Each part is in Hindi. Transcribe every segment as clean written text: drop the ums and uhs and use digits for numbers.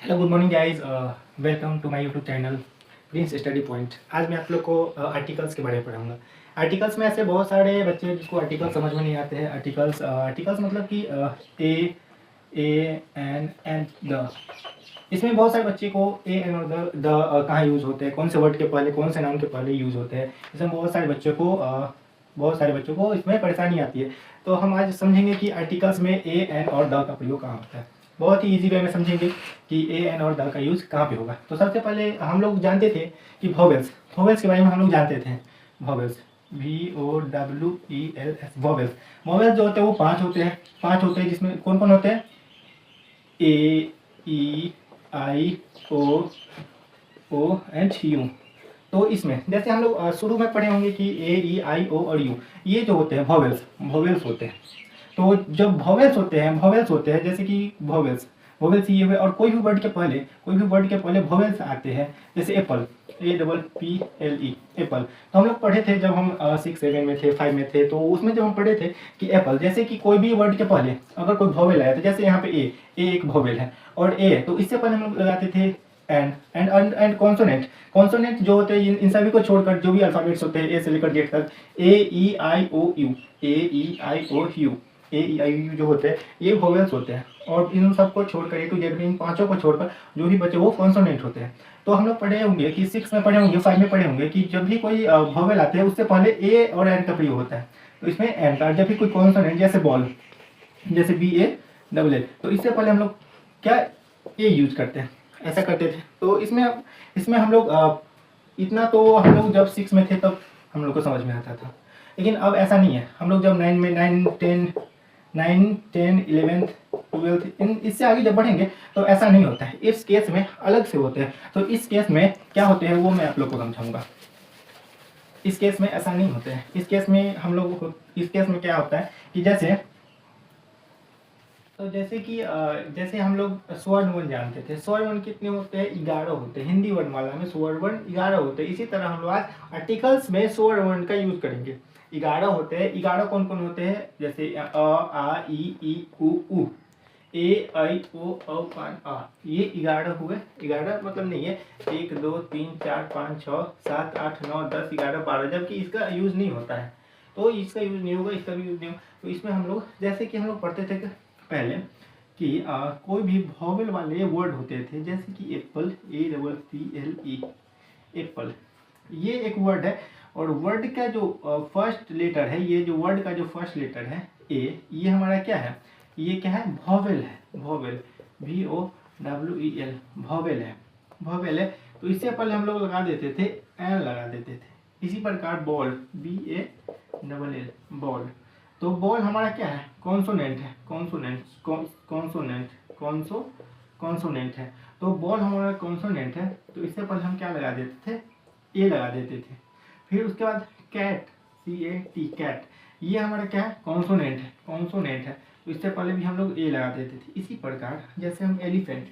Hello good morning guys, welcome to my YouTube channel Prince Study Point. आज मैं आप लोग को आर्टिकल्स के बारे में पढ़ाऊंगा। आर्टिकल्स में ऐसे बहुत सारे बच्चे जिसको आर्टिकल समझ में नहीं आते हैं। आर्टिकल्स मतलब कि ए एन द। इसमें बहुत सारे बच्चे को ए एन और द कहाँ यूज़ होते हैं, कौन से वर्ड के पहले, कौन से नाउन के पहले यूज़ होते हैं। इसमें बहुत सारे बच्चों को इसमें परेशानी आती है। तो हम आज समझेंगे कि आर्टिकल्स में ए एन और द का प्रयोग कहाँ होता है। बहुत ही इजी वे में समझेंगे कि ए एन और द का यूज़ कहाँ पे होगा। तो सबसे पहले हम लोग जानते थे कि वॉवेल्स के बारे में हम लोग जानते थे। वॉवेल्स VOWELS वॉवेल्स जो होते हैं वो पांच होते हैं जिसमें कौन कौन होते हैं? ए ई आई ओ एंड यू। तो इसमें जैसे हम लोग शुरू में पढ़े होंगे कि ए ई आई ओ और यू, ये जो होते हैं वॉवेल्स होते हैं। तो जब वॉवेल्स होते हैं जैसे कि वॉवेल्स ये हुए, और कोई भी वर्ड के पहले वॉवेल्स आते हैं। जैसे एप्पल, APPLE एप्पल। तो हम लोग पढ़े थे जब हम 6 7 में थे, 5 में थे, तो उसमें जब हम पढ़े थे कि एप्पल, जैसे कि कोई भी वर्ड के पहले अगर कोई वॉवेल आया तो जैसे यहाँ पे ए एक वॉवेल है और ए, तो इससे पहले हम लोग लगाते थे एंड कॉन्सोनेंट जो होते हैं इन सभी को छोड़कर जो भी अल्फाबेट्स होते हैं ए से लेकर जेड तक, ए ई आई ओ यू जो होते हैं ये वोवेल्स होते हैं। और इन सबको छोड़कर ए टू जेड में इन पांचों को छोड़कर जो भी बचे वो कॉन्सोनेंट होते हैं। तो हम लोग पढ़े होंगे कि 6 में पढ़े होंगे, 5 में पढ़े होंगे कि जब भी कोई वोवेल आते हैं उससे पहले ए और एन का प्रयोग होता है। तो इसमें एन का, जब भी कोई कॉन्सोनेंट जैसे बॉल, जैसे BALL, तो इससे पहले हम लोग क्या ए यूज करते हैं, ऐसा करते थे। तो इसमें हम लोग इतना तो हम लोग जब 6 में थे तब हम लोग को समझ में आता था, लेकिन अब ऐसा नहीं है। हम लोग जब 9 10 11 12 इससे आगे जब बढ़ेंगे तो ऐसा नहीं होता है। इस केस में अलग से होते हैं। तो इस केस में क्या होते हैं वो मैं आप लोग को समझाऊंगा। इस केस में ऐसा नहीं होते हैं। इस केस में क्या होता है कि जैसे हम लोग स्वर्ण वन जानते थे। स्वर्ण वन कितने होते हैं? 11 होते हैं। हिंदी वर्णमाला में स्वर्ण वन 11 होते हैं। इसी तरह हम लोग आज आर्टिकल्स में स्वर्ण वन का यूज करेंगे। 11 होते हैं। 11 कौन कौन होते हैं? जैसे अ आ ई उ ए आई ओ आ, ये 11 हुए। 11 मतलब नहीं है 1 2 3 4 5 6 7 8 9 10 11 12, जबकि इसका यूज नहीं होता है। तो इसका यूज नहीं होगा, इसका भी यूज नहीं होगा। तो इसमें हम लोग जैसे कि हम लोग पढ़ते थे पहले कि कोई भी वॉवेल वाले वर्ड होते थे, जैसे कि एप्पल, APPLE एप्पल, ये एक वर्ड है। और वर्ड का जो फर्स्ट लेटर है, ये जो वर्ड का जो फर्स्ट लेटर है ए, ये हमारा क्या है? ये क्या है? वॉवेल है। वॉवेल VOWEL वॉवेल है। तो इससे पहले हम लोग लगा देते थे एन लगा देते थे। इसी प्रकार बॉल, BALL बॉल। तो बॉल हमारा क्या है? कॉन्सोनेंट है। कॉन्सोनेंट है। तो बॉल हमारा कॉन्सोनेंट है। तो इससे पहले हम क्या लगा देते थे? ए लगा देते थे। फिर उसके बाद कैट, CAT कैट, ये हमारा क्या है? कॉन्सोनेंट है। तो इससे पहले भी हम लोग ए लगा देते थे। इसी प्रकार जैसे हम एलिफेंट,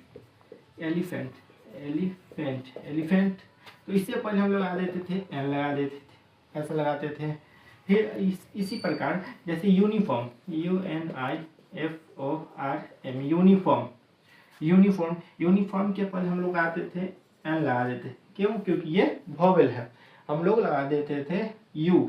तो इससे पहले हम लोग लगा देते थे एन लगा देते थे, ऐसा लगाते थे। फिर इसी प्रकार जैसे यूनिफॉर्म, UNIFORM यूनिफॉर्म के पहले हम लोग आते थे एन लगा देते। क्यों? क्योंकि ये वॉवेल है। हम लोग लगा देते थे यू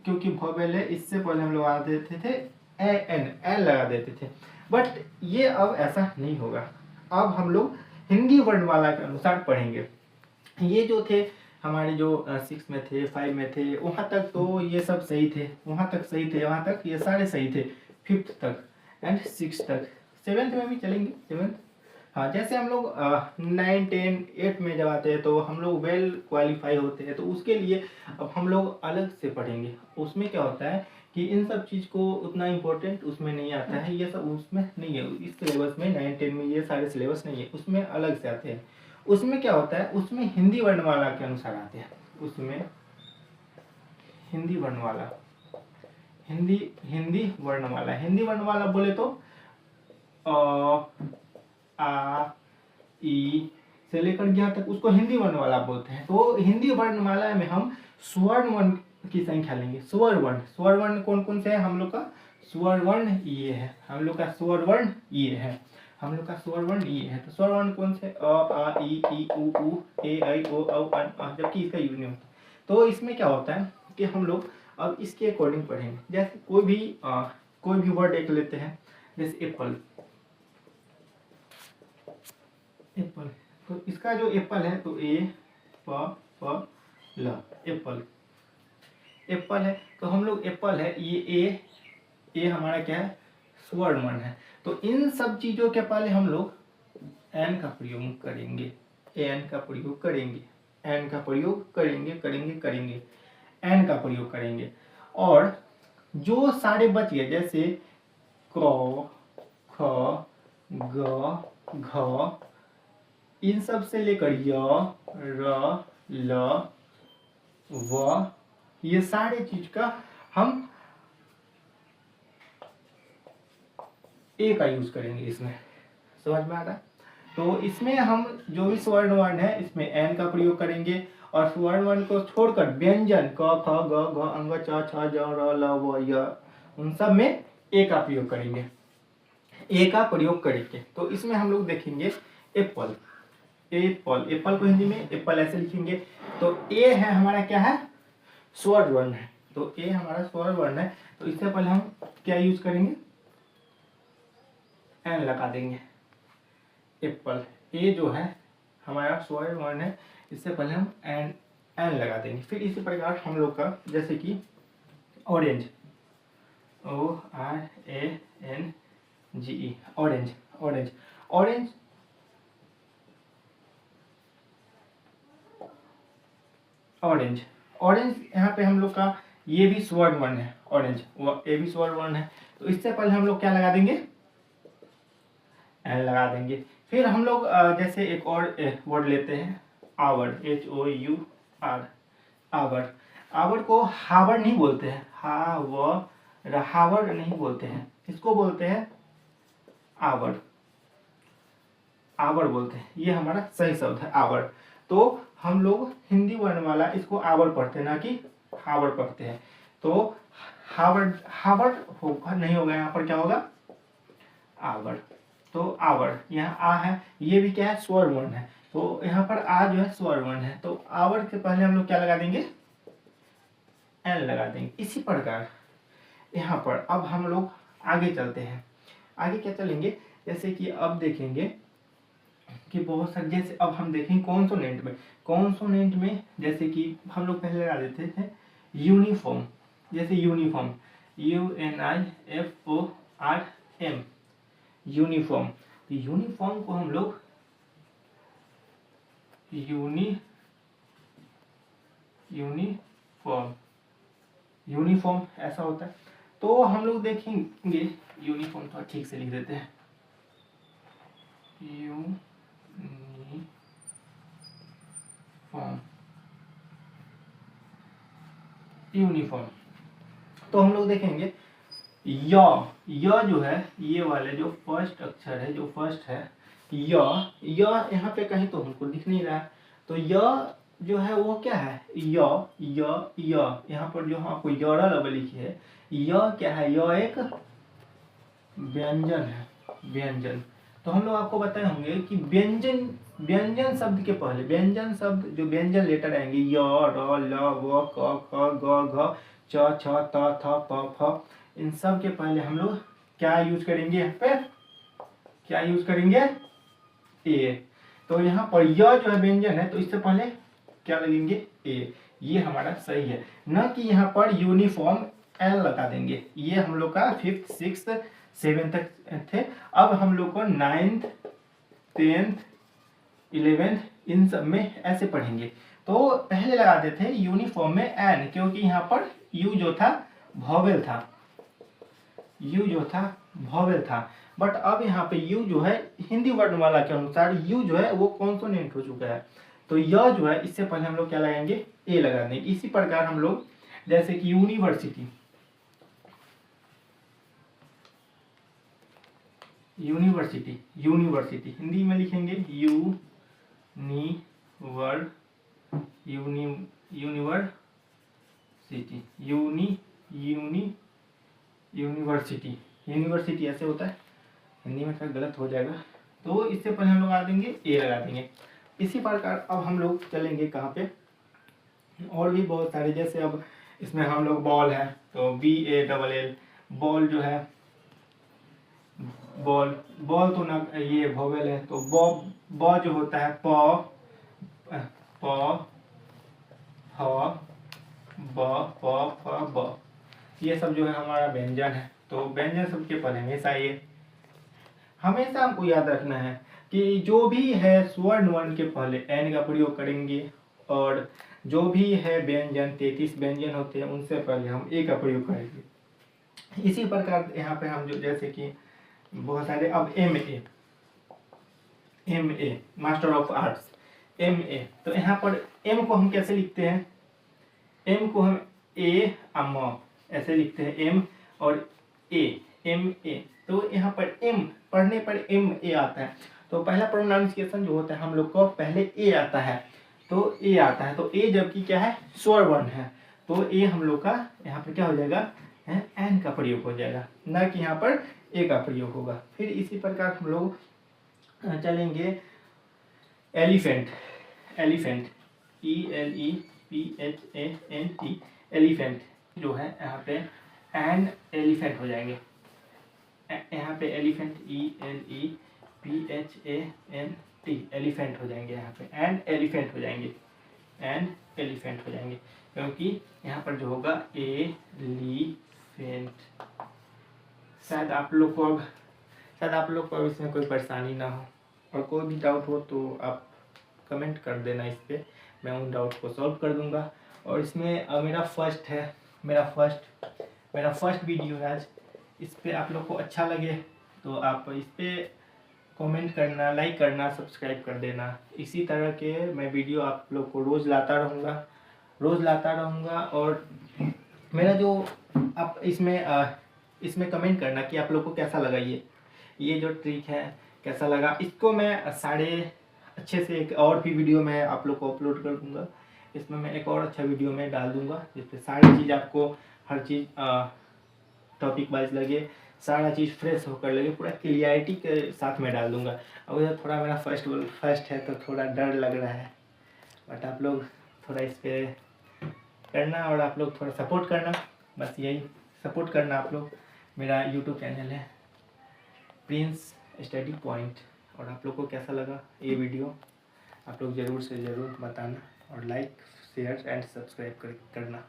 क्योंकि वॉवेल है। इससे पहले हम लोग लगा देते थे एन लगा देते थे। बट ये अब ऐसा नहीं होगा। अब हम लोग हिंदी वर्णमाला के अनुसार पढ़ेंगे। ये जो थे हमारे जो 6 में थे, 5 में थे, वहाँ तक तो ये सब सही थे, वहाँ तक ये सारे सही थे। 5th तक एंड 6 तक, 7th में भी चलेंगे। 7th, हाँ। जैसे हम लोग 9 10 8 में जब आते हैं तो हम लोग वेल क्वालिफाई होते हैं। तो उसके लिए अब हम लोग अलग से पढ़ेंगे। उसमें क्या होता है कि इन सब चीज़ को उतना इम्पोर्टेंट उसमें नहीं आता है। ये सब उसमें नहीं है। इस सिलेबस में 9 10 में ये सारे सिलेबस नहीं है, उसमें अलग से आते हैं। उसमें क्या होता है? उसमें हिंदी वर्णमाला के अनुसार आते हैं। उसमें हिंदी वर्णमाला बोले तो आ ई से लेकर यहाँ तक उसको हिंदी वर्णमाला बोलते हैं। तो हिंदी वर्णमाला में हम स्वर्ण वर्ण की संख्या लेंगे। स्वर वर्ण कौन कौन से है? हम लोग का स्वर वर्ण ये है। हम लोग का स्वर वर्ण ये है। तो स्वर वर्ण कौन से? अ आ ई ई उ ए ऐ ओ औ अन अ, जबकि इसका यूज नहीं होता। तो इसमें क्या होता है कि हम लोग अब इसके अकॉर्डिंग पढ़ेंगे। जैसे कोई भी वर्ड एक लेते हैं, जैसे एप्पल। एप्पल, तो इसका जो एप्पल है तो ए प ल, एप्पल। एप्पल है तो हम लोग एप्पल है, ये ए हमारा क्या है? स्वर वर्ण है। तो इन सब चीजों के पहले हम लोग एन का प्रयोग करेंगे, एन का प्रयोग करेंगे, एन का प्रयोग करेंगे, एन का प्रयोग करेंगे। और जो सारे बच गए, जैसे क ख ग घ, इन सब से लेकर य र ल व, ये सारे चीज का हम ए का यूज करेंगे इसमें। समझ में आ रहा है? तो इसमें हम जो भी स्वर्ण वर्ण है इसमें एन का प्रयोग करेंगे, और स्वर्ण वर्ण को छोड़कर व्यंजन क ख ग घ अंग च छ ज र ल व य, उन सब में ए का प्रयोग करेंगे, ए का प्रयोग करेंगे। तो इसमें हम लोग देखेंगे एप्पल। एप्पल, एप्पल को हिंदी में एप्पल ऐसे लिखेंगे। तो ए है हमारा क्या है? स्वर वर्ण है। तो ए हमारा स्वर वर्ण है। तो इससे पहले हम क्या यूज करेंगे? एन लगा देंगे। एप्पल, ए जो है हमारा स्वर वर्ण है, इससे पहले हम एन लगा देंगे। फिर इसी प्रकार हम लोग का जैसे कि orange, O R A N G E, orange. Orange, orange, orange, orange यहाँ पे हम लोग का ये भी स्वर वर्ण है। ऑरेंज, ये भी स्वर वर्ण है। तो इससे पहले हम लोग क्या लगा देंगे? एन लगा देंगे। फिर हम लोग जैसे एक और वर्ड लेते हैं, आवर, HOUR, आवर। आवर को हावर नहीं बोलते हैं, हावर नहीं बोलते हैं, इसको बोलते हैं आवर। आवर बोलते हैं, ये हमारा सही शब्द है, आवर। तो हम लोग हिंदी वर्ण वाला इसको आवर पढ़ते हैं, ना कि हावर पढ़ते हैं। तो हावर, हावर होगा नहीं होगा, यहाँ पर क्या होगा? आवर। तो आवर, यहाँ आ है, ये भी क्या है? स्वर वर्ण है। तो यहाँ पर आ जो है स्वर वर्ण है। तो आवर के पहले हम लोग क्या लगा देंगे? एन लगा देंगे। इसी प्रकार यहाँ पर अब हम लोग आगे चलते हैं। आगे क्या चलेंगे? जैसे कि अब देखेंगे कि बहुत सारे, जैसे अब हम देखेंगे कॉन्सोनेंट में। कॉन्सोनेंट में जैसे कि हम लोग पहले लगा देते थे यूनिफॉर्म। जैसे यूनिफॉर्म, UNIFORM, यूनिफॉर्म। तो यूनिफॉर्म को हम लोग यूनिफॉर्म, यूनिफॉर्म ऐसा होता है। तो हम लोग देखेंगे यूनिफॉर्म, तो ठीक से लिख देते हैं, यूनिफॉर्म, यूनिफॉर्म। तो हम लोग देखेंगे य जो है, ये वाले जो फर्स्ट अक्षर है, जो फर्स्ट है य यहाँ पे कहीं तो हमको दिख नहीं रहा है। तो य जो है वो क्या है? यहाँ पर जो आपको य लिखी है, य क्या है? य एक व्यंजन है, व्यंजन। तो हम लोग आपको बताए होंगे कि व्यंजन, व्यंजन शब्द के पहले, व्यंजन शब्द जो व्यंजन लेटर आएंगे, य र ल व क ख ग घ च छ त थ प फ, इन सब के पहले हम लोग क्या यूज करेंगे? यहाँ पे क्या यूज करेंगे? ए। तो यहाँ पर य जो है व्यंजन है, तो इससे पहले क्या लगेंगे? ए। ये हमारा सही है, न कि यहाँ पर यूनिफॉर्म एल लगा देंगे। ये हम लोग का 5th 6th 7th तक थे। अब हम लोग को 9th 10th 11th इन सब में ऐसे पढ़ेंगे। तो पहले लगाते थे यूनिफॉर्म में एन, क्योंकि यहाँ पर यू जो था वॉवेल था, यू जो था वॉवेल था। बट अब यहाँ पे यू जो है हिंदी वर्णमाला के अनुसार यू जो है वो कॉन्सोनेंट हो चुका है। तो य जो है इससे पहले हम लोग क्या लगाएंगे? ए लगा देंगे। इसी प्रकार हम लोग जैसे कि यूनिवर्सिटी, यूनिवर्सिटी, यूनिवर्सिटी हिंदी में लिखेंगे यूनिवर्सिटी, यूनिवर्सिटी, यूनिवर्सिटी ऐसे होता है। हिंदी में क्या गलत हो जाएगा, तो इससे पहले हम लोग आ देंगे ए लगा देंगे। इसी प्रकार अब हम लोग चलेंगे कहाँ पे, और भी बहुत सारे, जैसे अब इसमें हम लोग बॉल है तो BALL, बॉल जो है, बॉल बॉल तो ना ये वोवेल है, तो बॉ जो होता है प प ह ब प फ ब, ये सब जो है हमारा व्यंजन है। तो व्यंजन सबके पहले हमेशा हमको याद रखना है कि जो भी है स्वर्ण वर्ण के पहले एन का प्रयोग करेंगे, और जो भी है व्यंजन 33 व्यंजन होते हैं उनसे पहले हम ए का प्रयोग करेंगे। इसी प्रकार यहाँ पे हम जो जैसे कि बहुत सारे, अब MA master of arts MA, तो यहाँ पर M को हम कैसे लिखते हैं, M को हम A ऐसे लिखते हैं, M और A, MA। तो यहाँ पर M पढ़ने पर MA आता है, तो पहला प्रोनाउंसिएशन जो होता है हम लोग को पहले A आता है, तो A आता है, तो A जबकि क्या है स्वर वर्ण है, तो A हम लोग का यहाँ पर क्या हो जाएगा, एन का प्रयोग हो जाएगा, ना कि यहाँ पर ए का प्रयोग होगा। फिर इसी प्रकार हम लोग चलेंगे एलिफेंट, ELEPHANT, एलिफेंट जो है यहाँ पे एंड एलिफेंट हो जाएंगे, यहाँ पे एलिफेंट ELEPHANT एलिफेंट हो जाएंगे, यहाँ पे एंड एलिफेंट हो जाएंगे, क्योंकि यहाँ पर जो होगा एलिफेंट। शायद आप लोग को अब इसमें कोई परेशानी ना हो, और कोई भी डाउट हो तो आप कमेंट कर देना इस पर, मैं उन डाउट को सॉल्व कर दूंगा। और इसमें मेरा फर्स्ट वीडियो है आज, इस पर आप लोग को अच्छा लगे तो आप इस पर कमेंट करना, लाइक करना, सब्सक्राइब कर देना। इसी तरह के मैं वीडियो आप लोग को रोज़ लाता रहूँगा। और मेरा जो आप इसमें कमेंट करना कि आप लोग को कैसा लगा ये जो ट्रिक है कैसा लगा। इसको मैं सारे अच्छे से एक और भी वीडियो में आप लोग को अपलोड कर दूंगा, इसमें मैं एक और अच्छा वीडियो में डाल दूंगा जिसपे सारी चीज़ आपको, हर चीज़ टॉपिक वाइज लगे, सारा चीज़ फ्रेश होकर लगे, पूरा क्लियरिटी के साथ में डाल दूंगा। अब इधर थोड़ा मेरा फर्स्ट है तो थोड़ा डर लग रहा है, बट आप लोग थोड़ा इस पर करना और आप लोग थोड़ा सपोर्ट करना, बस यही सपोर्ट करना आप लोग। मेरा यूट्यूब चैनल है प्रिंस स्टडी पॉइंट, और आप लोग को कैसा लगा ये वीडियो आप लोग ज़रूर से ज़रूर बताना, और लाइक शेयर एंड सब्सक्राइब करना।